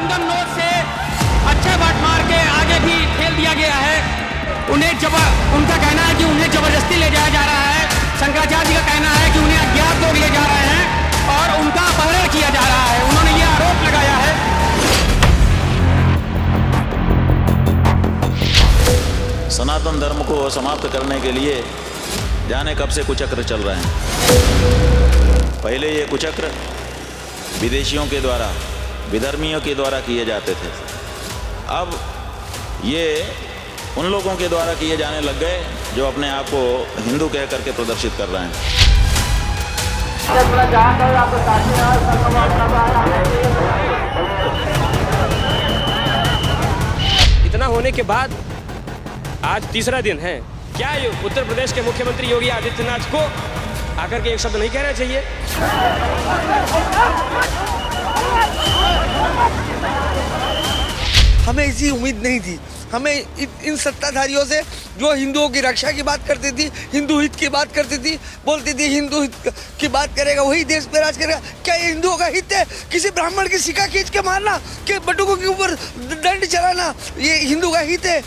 Random note से अच्छे बाट मार के आगे भी खेल दिया गया है। उनका कहना है कि उन्हें जबरदस्ती ले जाया जा रहा है। शंकराचार्य जी का कहना है कि उन्हें अज्ञात लोग ले जा रहे हैं और उनका अपहरण किया जा रहा है। उन्होंने ये आरोप लगाया है। सनातन धर्म को समाप्त करने के लिए जाने कब से कुचक्र चल रहे हैं। पहले ये कुचक्र विदेशियों के द्वारा, विधर्मियों के द्वारा किए जाते थे। अब ये उन लोगों के द्वारा किए जाने लग गए जो अपने आप को हिंदू कह करके प्रदर्शित कर रहे हैं। इतना होने के बाद आज तीसरा दिन है। क्या ये उत्तर प्रदेश के मुख्यमंत्री योगी आदित्यनाथ को आकर के एक शब्द नहीं कहना चाहिए? हमें ऐसी उम्मीद नहीं थी। हमें इन सत्ताधारियों से जो हिंदुओं की रक्षा की बात करती थी, हिंदू हित की बात करती थी, बोलती थी हिंदू हित की बात करेगा वही देश पे राज करेगा। क्या ये हिंदुओं का हित है? किसी ब्राह्मण की सिक्का खींच के मारना, कि बटुकों के ऊपर दंड चलाना, ये हिंदू का हित है?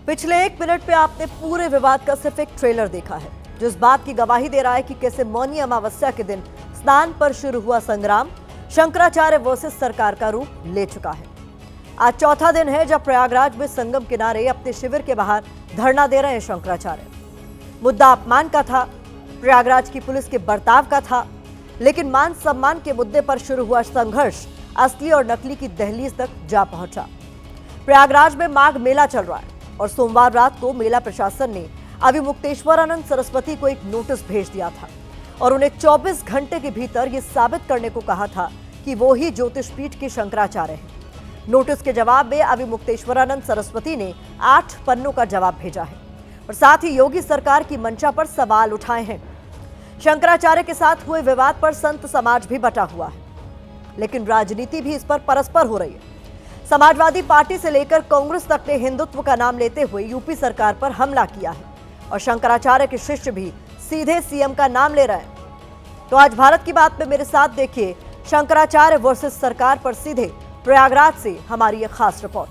पिछले 1 मिनट पे आपने पूरे विवाद का सिर्फ एक ट्रेलर देखा है, जो इस बात की गवाही दे रहा है कि कैसे मौनी अमावस्या के दिन स्नान पर शुरू हुआ संग्राम शंकराचार्य वर्सेस सरकार का रूप ले चुका है। आज चौथा दिन है जब प्रयागराज में संगम किनारे अपने शिविर के बाहर धरना दे रहे हैं शंकराचार्य। मुद्दा अपमान का था, प्रयागराज की पुलिस के बर्ताव का था, लेकिन मान सम्मान के मुद्दे पर शुरू हुआ संघर्ष असली और नकली की दहलीज तक जा पहुंचा। प्रयागराज में माघ मेला चल रहा है और सोमवार रात को मेला प्रशासन ने अभिमुक्तेश्वरानंद सरस्वती को एक नोटिस भेज दिया था और उन्हें 24 घंटे के भीतर यह साबित करने को कहा था कि वो ही ज्योतिष पीठ के शंकराचार्य हैं। नोटिस के जवाब में अभिमुक्तेश्वरानंद सरस्वती ने 8 पन्नों का जवाब भेजा है और साथ ही योगी सरकार की मंशा पर सवाल उठाए हैं। शंकराचार्य के साथ हुए विवाद पर संत समाज भी बटा हुआ है, लेकिन राजनीति भी इस पर परस्पर हो रही है। समाजवादी पार्टी से लेकर कांग्रेस तक ने हिंदुत्व का नाम लेते हुए यूपी सरकार पर हमला किया है और शंकराचार्य के शिष्य भी सीधे सीएम का नाम ले रहे हैं। तो आज भारत की बात में मेरे साथ देखिए शंकराचार्य वर्सेस सरकार पर सीधे प्रयागराज से हमारी ये खास रिपोर्ट।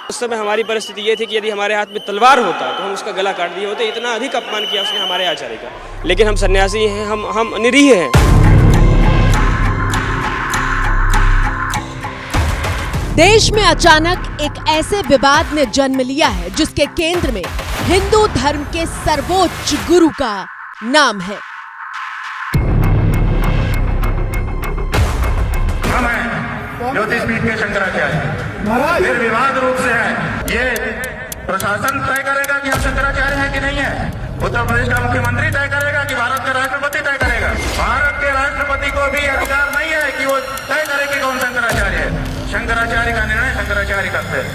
उस समय हमारी परिस्थिति ये थी कि यदि हमारे हाथ में तलवार होता तो हम उसका गला काट दिए होते। इतना अधिक अपमान किया उसने हमारे आचार्य का। लेकिन हम सन्यासी हैं, हम निरीह हैं। देश में अचानक एक ऐसे विवाद ने जन्म लिया है जिसके केंद्र में हिंदू धर्म के सर्वोच्च गुरु का नाम है। हम हैं ज्योतिष पीठ के शंकराचार्य। निर्विवाद रूप से है। ये प्रशासन तय करेगा कि हम शंकराचार्य हैं कि नहीं है। उत्तर प्रदेश का मुख्यमंत्री तय करेगा कि भारत का राष्ट्रपति तय करेगा। भारत के राष्ट्रपति को भी अधिकार नहीं है कि वो तय करे कि कौन शंकराचार्य है। शंकराचार्य का निर्णय शंकराचार्य करते हैं।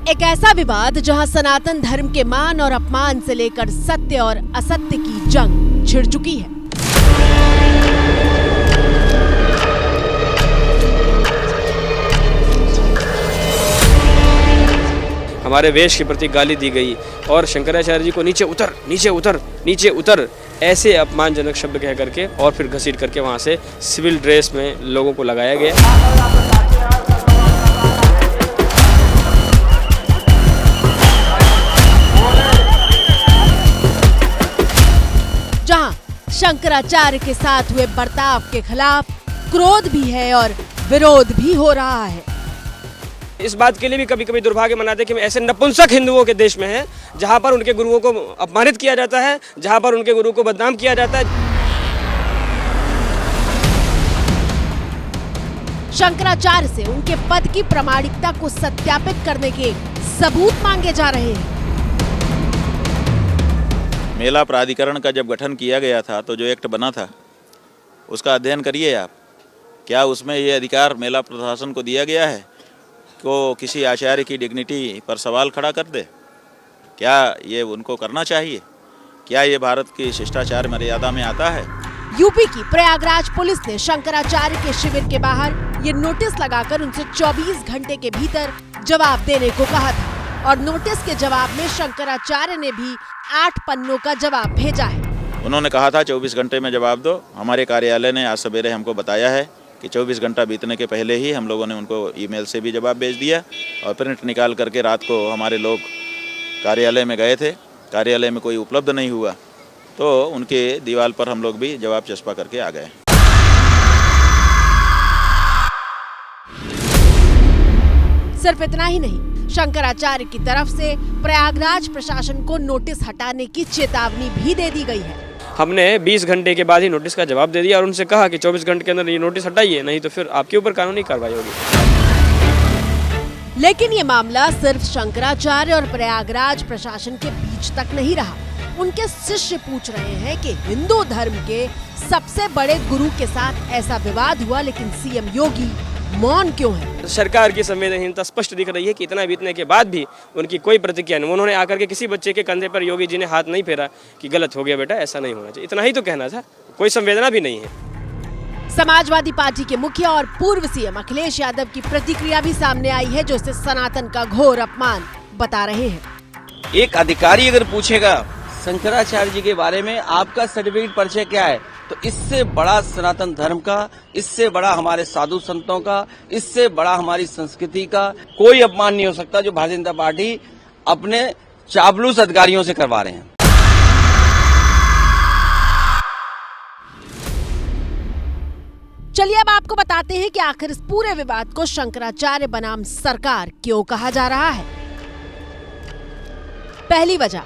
एक ऐसा विवाद जहां सनातन धर्म के मान और अपमान से लेकर सत्य और असत्य की जंग छिड़ चुकी है। हमारे वेश के प्रति गाली दी गई और शंकराचार्य जी को नीचे उतर, नीचे उतर, नीचे उतर, ऐसे अपमानजनक शब्द कह करके और फिर घसीट करके वहां से सिविल ड्रेस में लोगों को लगाया गया। जहां शंकराचार्य के साथ हुए बर्ताव के खिलाफ क्रोध भी है और विरोध भी हो रहा है। इस बात के लिए भी कभी कभी दुर्भाग्य मनाते कि हम ऐसे नपुंसक हिंदुओं के देश में हैं जहां पर उनके गुरुओं को अपमानित किया जाता है, जहां पर उनके गुरु को बदनाम किया जाता है। शंकराचार्य से उनके पद की प्रामाणिकता को सत्यापित करने के सबूत मांगे जा रहे हैं। मेला प्राधिकरण का जब गठन किया गया था तो जो एक्ट बना था उसका अध्ययन करिए आप। क्या उसमें ये अधिकार मेला प्रशासन को दिया गया है को किसी आचार्य की डिग्निटी पर सवाल खड़ा कर दे? क्या ये उनको करना चाहिए? क्या ये भारत की शिष्टाचार मर्यादा में आता है? यूपी की प्रयागराज पुलिस ने शंकराचार्य के शिविर के बाहर ये नोटिस लगाकर उनसे 24 घंटे के भीतर जवाब देने को कहा था और नोटिस के जवाब में शंकराचार्य ने भी 8 पन्नों का जवाब भेजा है। उन्होंने कहा था 24 घंटे में जवाब दो। हमारे कार्यालय ने आज सवेरे हमको बताया है कि 24 घंटा बीतने के पहले ही हम लोगों ने उनको ईमेल से भी जवाब भेज दिया और प्रिंट निकाल करके रात को हमारे लोग कार्यालय में गए थे। कार्यालय में कोई उपलब्ध नहीं हुआ तो उनके दीवार पर हम लोग भी जवाब चस्पा करके आ गए। सिर्फ इतना ही नहीं, शंकराचार्य की तरफ से प्रयागराज प्रशासन को नोटिस हटाने की चेतावनी भी दे दी गई है। हमने 20 घंटे के बाद ही नोटिस का जवाब दे दिया और उनसे कहा कि 24 घंटे के अंदर ये नोटिस हटाइए, नहीं तो फिर आपके ऊपर कानूनी कार्रवाई होगी। लेकिन ये मामला सिर्फ शंकराचार्य और प्रयागराज प्रशासन के बीच तक नहीं रहा। उनके शिष्य पूछ रहे हैं कि हिंदू धर्म के सबसे बड़े गुरु के साथ ऐसा विवाद हुआ, लेकिन सीएम योगी मौन क्यों है? सरकार की संवेदनहीनता स्पष्ट दिख रही है कि इतना बीतने के बाद भी उनकी कोई प्रतिक्रिया नहीं। उन्होंने आकर के किसी बच्चे के कंधे पर योगी जी ने हाथ नहीं फेरा कि गलत हो गया बेटा, ऐसा नहीं होना चाहिए, इतना ही तो कहना था। कोई संवेदना भी नहीं है। समाजवादी पार्टी के मुखिया और पूर्व सीएम अखिलेश यादव की प्रतिक्रिया भी सामने आई है, जो इसे सनातन का घोर अपमान बता रहे हैं। एक अधिकारी अगर पूछेगा शंकराचार्य जी के बारे में आपका सर्टिफिकेट परिचय क्या है, तो इससे बड़ा सनातन धर्म का, इससे बड़ा हमारे साधु संतों का, इससे बड़ा हमारी संस्कृति का कोई अपमान नहीं हो सकता जो भारतीय जनता पार्टी अपने चापलूस अधिकारियों से करवा रहे हैं। चलिए अब आपको बताते हैं कि आखिर इस पूरे विवाद को शंकराचार्य बनाम सरकार क्यों कहा जा रहा है। पहली वजह,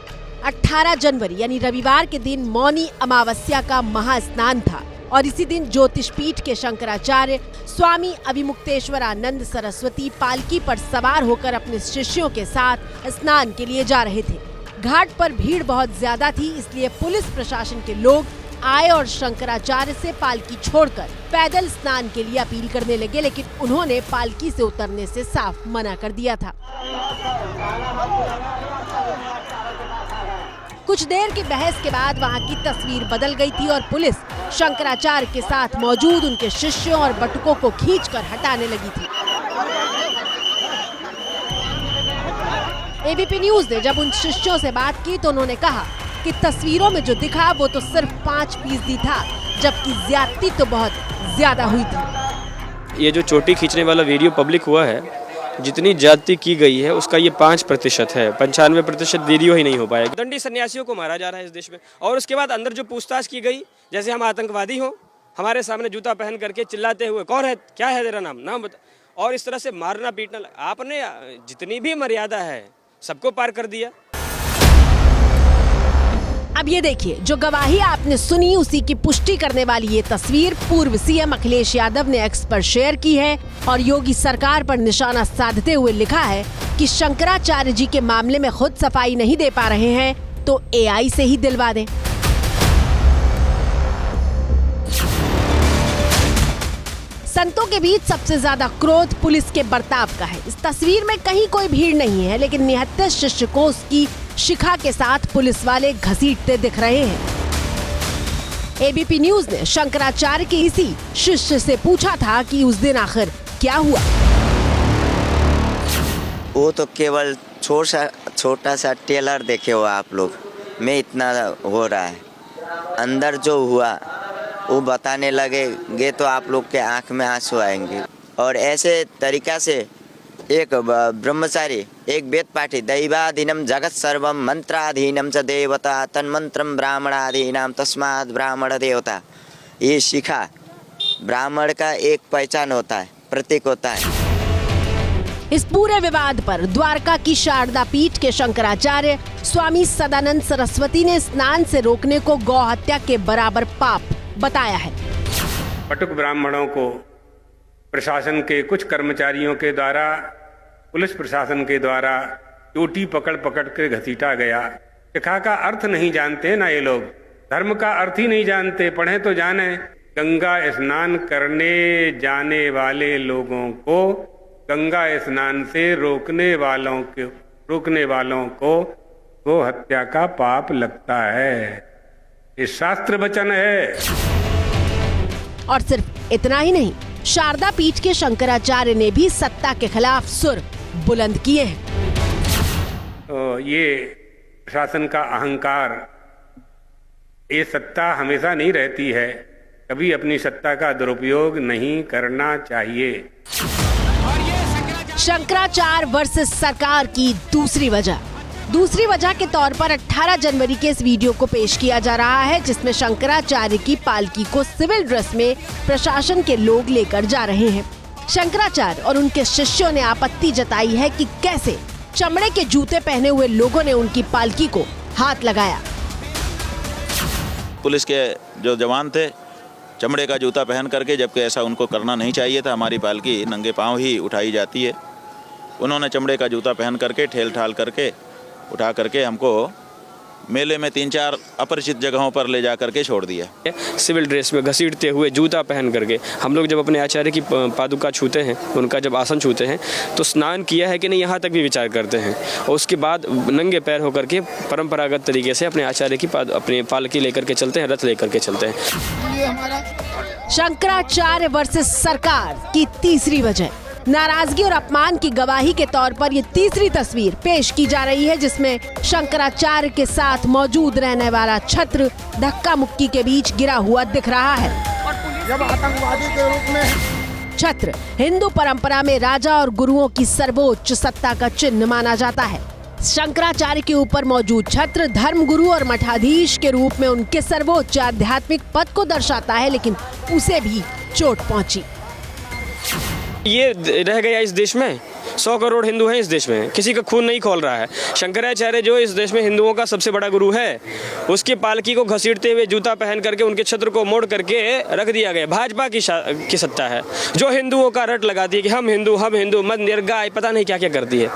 18 जनवरी यानी रविवार के दिन मौनी अमावस्या का महास्नान था और इसी दिन ज्योतिष पीठ के शंकराचार्य स्वामी अभिमुक्तेश्वरानंद सरस्वती पालकी पर सवार होकर अपने शिष्यों के साथ स्नान के लिए जा रहे थे। घाट पर भीड़ बहुत ज्यादा थी, इसलिए पुलिस प्रशासन के लोग आए और शंकराचार्य से पालकी छोड़कर पैदल स्नान के लिए अपील करने लगे, लेकिन उन्होंने पालकी से उतरने से साफ मना कर दिया था। कुछ देर की बहस के बाद वहां की तस्वीर बदल गई थी और पुलिस शंकराचार्य के साथ मौजूद उनके शिष्यों और बटुकों को खींचकर हटाने लगी थी। एबीपी न्यूज ने जब उन शिष्यों से बात की तो उन्होंने कहा कि तस्वीरों में जो दिखा वो तो सिर्फ 5% था, जबकि ज्यादती तो बहुत ज्यादा हुई थी। ये जो चोटी खींचने वाला वीडियो पब्लिक हुआ है, जितनी ज्यादती की गई है उसका ये 5% है। 95% वीडियो ही नहीं हो पाएगा। दंडी सन्यासियों को मारा जा रहा है इस देश में और उसके बाद अंदर जो पूछताछ की गई, जैसे हम आतंकवादी हो, हमारे सामने जूता पहन करके चिल्लाते हुए, कौन है, क्या है तेरा नाम बता, और इस तरह से मारना पीटना। आपने जितनी भी मर्यादा है सबको पार कर दिया। अब ये देखिए, जो गवाही आपने सुनी उसी की पुष्टि करने वाली ये तस्वीर पूर्व सीएम अखिलेश यादव ने एक्स पर शेयर की है और योगी सरकार पर निशाना साधते हुए लिखा है कि शंकराचार्य जी के मामले में खुद सफाई नहीं दे पा रहे हैं तो एआई से ही दिलवा दें। संतों के बीच सबसे ज्यादा क्रोध पुलिस के बर्ताव का है। इस तस्वीर में कहीं कोई भीड़ नहीं है, लेकिन निहत्थे शिष्य को उसकी शिखा के साथ पुलिस वाले घसीटते दिख रहे हैं। एबीपी न्यूज ने शंकराचार्य के इसी शिष्य से पूछा था कि उस दिन आखिर क्या हुआ। वो तो केवल छोटा सा टेलर देखे हो आप लोग में, इतना हो रहा है। अंदर जो हुआ वो बताने लगेंगे तो आप लोग के आंख में आंसू आएंगे। और ऐसे तरीका से एक ब्रह्मचारी, एक वेद पाठी, दैवाधीनम जगत सर्वम मंत्राधीनम च देवता तन्मंत्रम ब्राह्मणाधीनम तस्मात् ब्राह्मण देवता, ये शिखा ब्राह्मण का एक पहचान होता है, प्रतीक होता है। इस पूरे विवाद पर द्वारका की शारदा पीठ के शंकराचार्य स्वामी सदानंद सरस्वती ने स्नान से रोकने को गौ हत्या के बराबर पाप बताया है। बटुक ब्राह्मणों को प्रशासन के कुछ कर्मचारियों के द्वारा, पुलिस प्रशासन के द्वारा चोटी पकड़ के घसीटा गया। शिखा का अर्थ नहीं जानते ना ये लोग, धर्म का अर्थ ही नहीं जानते। पढ़े तो जाने, गंगा स्नान करने जाने वाले लोगों को गंगा स्नान से रोकने वालों को गो हत्या का पाप लगता है। ये शास्त्र वचन है। और सिर्फ इतना ही नहीं, शारदा पीठ के शंकराचार्य ने भी सत्ता के खिलाफ सुर बुलंद किए हैं। तो ये प्रशासन का अहंकार, ये सत्ता हमेशा नहीं रहती है, कभी अपनी सत्ता का दुरुपयोग नहीं करना चाहिए। शंकराचार्य वर्सेस सरकार की दूसरी वजह के तौर पर 18 जनवरी के इस वीडियो को पेश किया जा रहा है, जिसमें शंकराचार्य की पालकी को सिविल ड्रेस में प्रशासन के लोग लेकर जा रहे हैं। शंकराचार्य और उनके शिष्यों ने आपत्ति जताई है कि कैसे चमड़े के जूते पहने हुए लोगों ने उनकी पालकी को हाथ लगाया। पुलिस के जो जवान थे चमड़े का जूता पहन करके, जबकि ऐसा उनको करना नहीं चाहिए था। हमारी पालकी नंगे पांव ही उठाई जाती है। उन्होंने चमड़े का जूता पहन करके ठेल ठाल करके उठा करके हमको मेले में 3-4 अपरिचित जगहों पर ले जा करके छोड़ दिया। सिविल ड्रेस में घसीटते हुए जूता पहन करके हम लोग जब अपने आचार्य की पादुका छूते हैं, उनका जब आसन छूते हैं, तो स्नान किया है कि नहीं यहाँ तक भी विचार करते हैं। और उसके बाद नंगे पैर होकर के परंपरागत तरीके से अपने आचार्य की अपनी पालकी लेकर के चलते हैं, रथ लेकर के चलते हैं। शंकराचार्य वर्सेस सरकार की तीसरी वजह, नाराजगी और अपमान की गवाही के तौर पर ये तीसरी तस्वीर पेश की जा रही है, जिसमें शंकराचार्य के साथ मौजूद रहने वाला छत्र धक्का मुक्की के बीच गिरा हुआ दिख रहा है। जब आतंकवादी के रूप में छत्र हिंदू परंपरा में राजा और गुरुओं की सर्वोच्च सत्ता का चिन्ह माना जाता है। शंकराचार्य के ऊपर मौजूद छत्र धर्मगुरु और मठाधीश के रूप में उनके सर्वोच्च आध्यात्मिक पद को दर्शाता है, लेकिन उसे भी चोट पहुंची। ये रह गया इस देश में। 100 करोड़ हिंदू हैं इस देश में, किसी का खून नहीं खौल रहा है। शंकराचार्य जो इस देश में हिंदुओं का सबसे बड़ा गुरु है, उसकी पालकी को घसीटते हुए जूता पहन करके उनके छत्र को मोड़ करके रख दिया गया। भाजपा की सत्ता है जो हिंदुओं का रट लगाती है कि हम हिंदू मंदिर गाय पता नहीं क्या क्या करती है।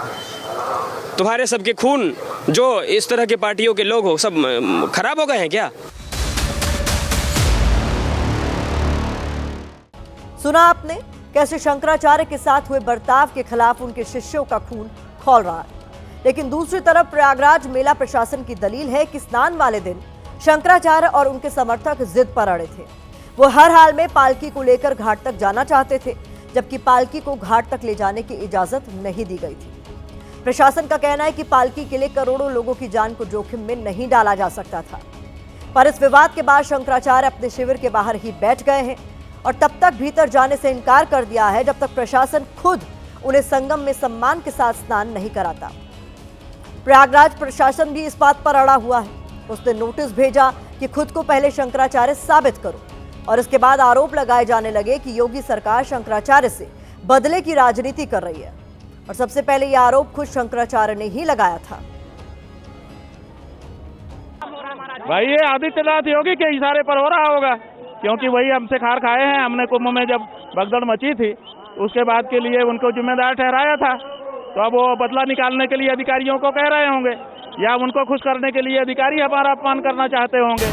तुम्हारे सबके खून जो इस तरह के पार्टियों के लोग हो सब खराब हो गए हैं क्या? सुना आपने कैसे शंकराचार्य के साथ हुए बर्ताव के खिलाफ उनके शिष्यों का खून खौल रहा है। लेकिन दूसरी तरफ प्रयागराज मेला प्रशासन की दलील है कि स्नान वाले दिन शंकराचार्य और उनके समर्थक जिद पर अड़े थे। वो हर हाल में पालकी को लेकर घाट तक जाना चाहते थे, जबकि पालकी को घाट तक ले जाने की इजाजत नहीं दी गई थी। प्रशासन का कहना है कि पालकी के लिए करोड़ों लोगों की जान को जोखिम में नहीं डाला जा सकता था। पर इस विवाद के बाद शंकराचार्य अपने शिविर के बाहर ही बैठ गए हैं और तब तक भीतर जाने से इनकार कर दिया है जब तक प्रशासन खुद उन्हें संगम में सम्मान के साथ स्नान नहीं कराता। प्रयागराज प्रशासन भी इस बात पर अड़ा हुआ है। उसने नोटिस भेजा कि खुद को पहले शंकराचार्य साबित करो, और इसके बाद आरोप लगाए जाने लगे कि योगी सरकार शंकराचार्य से बदले की राजनीति कर रही है। और सबसे पहले यह आरोप खुद शंकराचार्य ने ही लगाया था। भाई ये आदित्यनाथ योगी के इशारे पर हो रहा होगा, क्योंकि वही हमसे खार खाए हैं। हमने कुंभ में जब भगदड़ मची थी उसके बाद के लिए उनको जिम्मेदार ठहराया था, तो अब वो बदला निकालने के लिए अधिकारियों को कह रहे होंगे, या उनको खुश करने के लिए अधिकारी हमारा अपमान करना चाहते होंगे।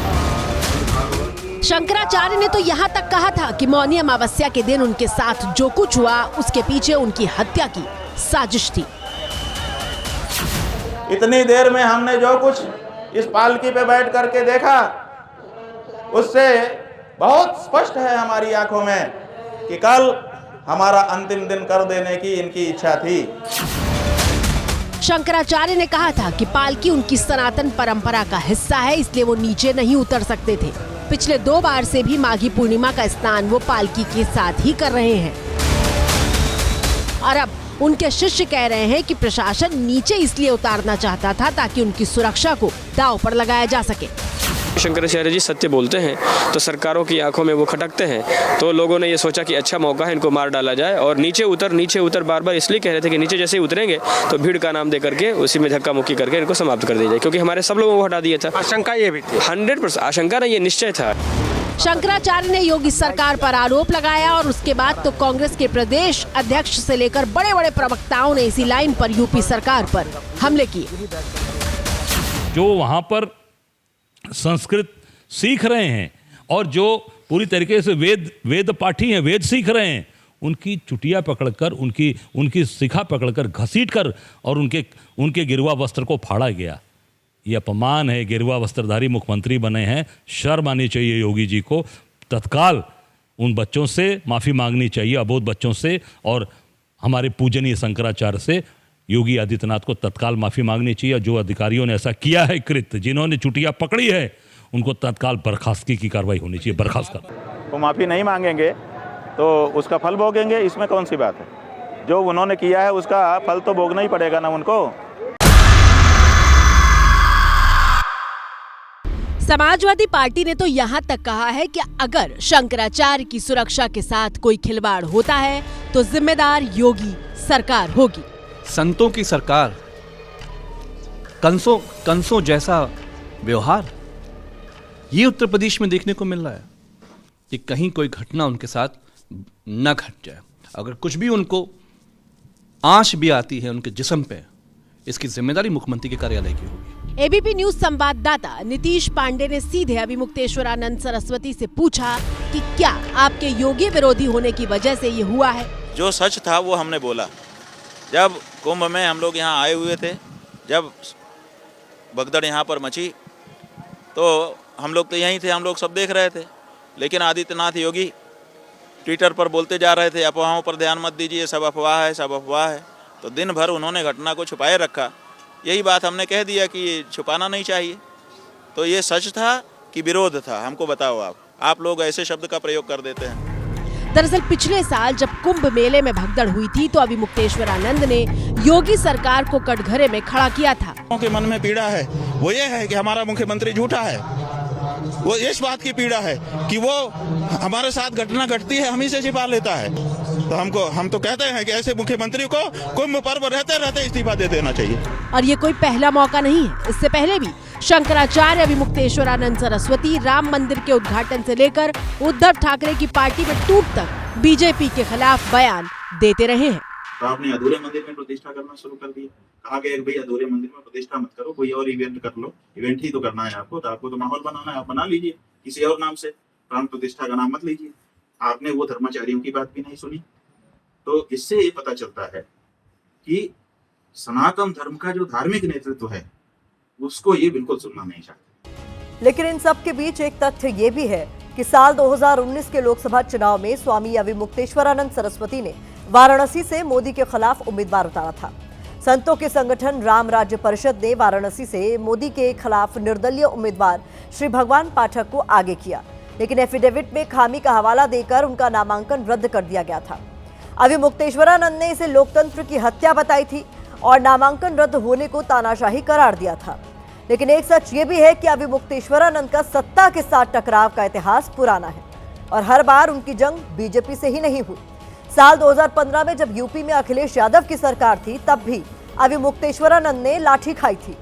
शंकराचार्य ने तो यहाँ तक कहा था कि मौनी अमावस्या के दिन उनके साथ जो कुछ हुआ उसके पीछे उनकी हत्या की साजिश थी। इतनी देर में हमने जो कुछ इस पालकी पे बैठ करके देखा, उससे बहुत स्पष्ट है हमारी आंखों में कि कल हमारा अंतिम दिन कर देने की इनकी इच्छा थी। शंकराचार्य ने कहा था कि पालकी उनकी सनातन परंपरा का हिस्सा है, इसलिए वो नीचे नहीं उतर सकते थे। पिछले 2 बार से भी माघी पूर्णिमा का स्नान वो पालकी के साथ ही कर रहे हैं। और अब उनके शिष्य कह रहे हैं कि प्रशासन नीचे इसलिए उतारना चाहता था ताकि उनकी सुरक्षा को दांव पर लगाया जा सके। शंकराचार्य जी सत्य बोलते हैं तो सरकारों की आंखों में वो खटकते हैं, तो लोगों ने ये सोचा कि अच्छा मौका है, इनको मार डाला जाए। और नीचे उतर बार बार इसलिए कह रहे थे कि नीचे जैसे ही उतरेंगे तो भीड़ का नाम दे करके उसी में धक्का मुक्की करके इनको समाप्त कर दिया जाए, क्योंकि हमारे सब लोगों को हटा दिया था। आशंका ये भी थी, 100% आशंका नहीं, ये निश्चय था। शंकराचार्य ने योगी सरकार पर आरोप लगाया और उसके बाद तो कांग्रेस के प्रदेश अध्यक्ष से लेकर बड़े बड़े प्रवक्ताओं ने इसी लाइन पर यूपी सरकार पर हमले किए। जो वहाँ पर संस्कृत सीख रहे हैं और जो पूरी तरीके से वेद पाठी हैं, वेद सीख रहे हैं, उनकी चुटिया पकड़कर, उनकी शिखा पकड़कर घसीटकर और उनके गिरवा वस्त्र को फाड़ा गया। ये अपमान है। गिरवा वस्त्रधारी मुख्यमंत्री बने हैं, शर्म आनी चाहिए योगी जी को। तत्काल उन बच्चों से माफ़ी मांगनी चाहिए, अबोध बच्चों से, और हमारे पूजनीय शंकराचार्य से योगी आदित्यनाथ को तत्काल माफ़ी मांगनी चाहिए। जो अधिकारियों ने ऐसा किया है कृत्य, जिन्होंने चुटिया पकड़ी है, उनको तत्काल बर्खास्तगी की कार्रवाई होनी चाहिए, बर्खास्त कर। वो माफ़ी नहीं मांगेंगे तो उसका फल भोगेंगे, इसमें कौन सी बात है। जो उन्होंने किया है उसका फल तो भोगना ही पड़ेगा ना उनको। समाजवादी पार्टी ने तो यहाँ तक कहा है कि अगर शंकराचार्य की सुरक्षा के साथ कोई खिलवाड़ होता है तो जिम्मेदार योगी सरकार होगी। संतों की सरकार, कंसों जैसा व्यवहार, ये उत्तर प्रदेश में देखने को मिल रहा है कि कहीं कोई घटना उनके साथ न घट जाए। अगर कुछ भी उनको आंच भी आती है उनके जिस्म पे, इसकी जिम्मेदारी मुख्यमंत्री के कार्यालय की होगी। एबीपी न्यूज संवाददाता नीतीश पांडे ने सीधे अभिमुक्तेश्वरानंद सरस्वती से पूछा कि क्या आपके योगी विरोधी होने की वजह से ये हुआ है। जो सच था वो हमने बोला। जब कुंभ में हम लोग यहाँ आए हुए थे, जब भगदड़ यहाँ पर मची, तो हम लोग तो यहीं थे, हम लोग सब देख रहे थे। लेकिन आदित्यनाथ योगी ट्विटर पर बोलते जा रहे थे, अफवाहों पर ध्यान मत दीजिए, सब अफवाह है, सब अफवाह है। तो दिन भर उन्होंने घटना को छुपाए रखा। यही बात हमने कह दिया कि ये छुपाना नहीं चाहिए। तो ये सच था कि विरोध था, हमको बताओ। आप लोग ऐसे शब्द का प्रयोग कर देते हैं। दरअसल पिछले साल जब कुंभ मेले में भगदड़ हुई थी तो अभिमुक्तेश्वरानंद ने योगी सरकार को कटघरे में खड़ा किया था। के मन में पीड़ा है वो ये है कि हमारा मुख्यमंत्री झूठा है। वो इस बात की पीड़ा है कि वो हमारे साथ घटना घटती है, हम ही से छिपा लेता है। तो हम तो कहते हैं कि ऐसे मुख्यमंत्री को कुंभ पर्व रहते रहते इस्तीफा दे देना चाहिए। और ये कोई पहला मौका नहीं है। इससे पहले भी शंकराचार्य अभिमुक्तेश्वरानंद सरस्वती राम मंदिर के उद्घाटन से लेकर उद्धव ठाकरे की पार्टी में टूट तक बीजेपी के खिलाफ बयान देते रहे हैं। तो आपने अधूरे मंदिर में प्रतिष्ठा करना शुरू कर दिया। कहा कि भाई अधूरे मंदिर में प्रतिष्ठा मत करो, कोई और इवेंट कर लो। इवेंट ही तो करना है आपको, तो आपको तो माहौल बनाना है, आप बना लीजिए किसी और नाम से, प्राण प्रतिष्ठा का नाम मत लीजिए। आपने वो धर्माचार्यों की बात भी नहीं सुनी। तो इससे ये पता चलता है कि सनातन धर्म का जो धार्मिक नेतृत्व है उसको ये बिल्कुल सुनना नहीं चाहते। लेकिन इन सब के बीच एक तथ्य ये भी है कि साल 2019 के लोकसभा चुनाव में स्वामी अभिमुक्तेश्वरानंद सरस्वती ने वाराणसी से मोदी के खिलाफ उम्मीदवार उतारा था। संतों के संगठन राम राज्य परिषद ने वाराणसी से मोदी के खिलाफ निर्दलीय उम्मीदवार श्री भगवान पाठक को आगे किया, लेकिन एफिडेविट में खामी का हवाला देकर उनका नामांकन रद्द कर दिया गया था। अभिमुक्तेश्वरानंद ने इसे लोकतंत्र की हत्या बताई थी और नामांकन रद्द होने को तानाशाही करार दिया था। लेकिन एक सच ये भी है कि अभिमुक्तेश्वरानंद का सत्ता के साथ टकराव का इतिहास पुराना है और हर बार उनकी जंग बीजेपी से ही नहीं हुई। साल 2015 में जब यूपी में अखिलेश यादव की सरकार थी, तब भी अभिमुक्तेश्वरानंद ने लाठी खाई थी।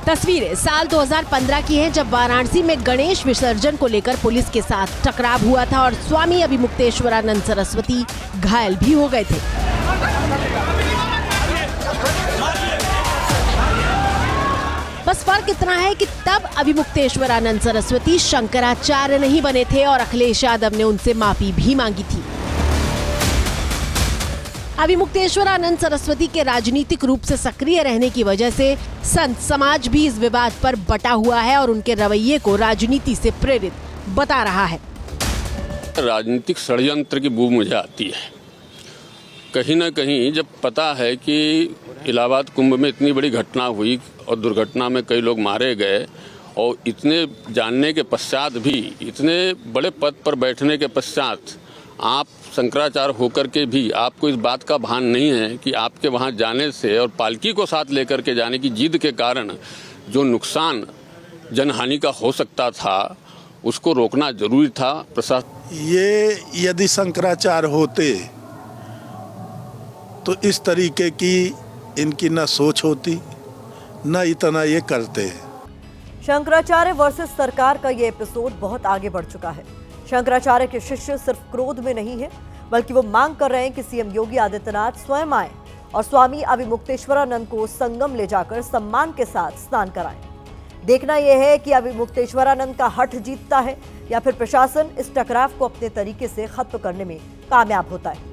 तस्वीरें साल 2015 की हैं, जब वाराणसी में गणेश विसर्जन को लेकर पुलिस के साथ टकराव हुआ था और स्वामी अभिमुक्तेश्वरानंद सरस्वती घायल भी हो गए थे। बस फर्क इतना है कि तब अभिमुक्तेश्वरानंद सरस्वती शंकराचार्य नहीं बने थे और अखिलेश यादव ने उनसे माफी भी मांगी थी। अभिमुक्तेश्वरानंद सरस्वती के राजनीतिक रूप से सक्रिय रहने की वजह से संत समाज भी इस विवाद पर बटा हुआ है और उनके रवैये को राजनीति से प्रेरित बता रहा है। राजनीतिक षड्यंत्र की बू मुझे आती है। कहीं ना कहीं जब पता है कि इलाहाबाद कुंभ में इतनी बड़ी घटना हुई और दुर्घटना में कई लोग मारे गए और इतने जानने के पश्चात भी, इतने बड़े पद पर बैठने के पश्चात आप शंकराचार्य होकर के भी आपको इस बात का भान नहीं है कि आपके वहां जाने से और पालकी को साथ लेकर के जाने की जिद के कारण जो नुकसान जनहानि का हो सकता था उसको रोकना जरूरी था। प्रशासन ये यदि शंकराचार्य होते तो इस तरीके की इनकी न सोच होती न इतना ये करते। शंकराचार्य वर्सेस सरकार का ये एपिसोड बहुत आगे बढ़ चुका है। शंकराचार्य के शिष्य सिर्फ क्रोध में नहीं है, बल्कि वो मांग कर रहे हैं कि सीएम योगी आदित्यनाथ स्वयं आए और स्वामी अभिमुक्तेश्वरानंद को संगम ले जाकर सम्मान के साथ स्नान कराएं। देखना यह है कि अभिमुक्तेश्वरानंद का हठ जीतता है या फिर प्रशासन इस टकराव को अपने तरीके से खत्म करने में कामयाब होता है।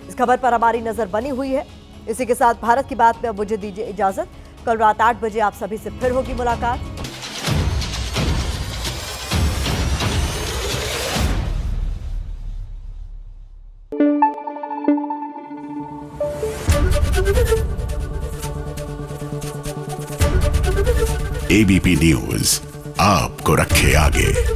इस खबर पर हमारी नजर बनी हुई है। इसी के साथ भारत की बात में अब मुझे दीजिए इजाजत। कल रात 8 बजे आप सभी से फिर होगी मुलाकात। एबीपी न्यूज आपको रखे आगे।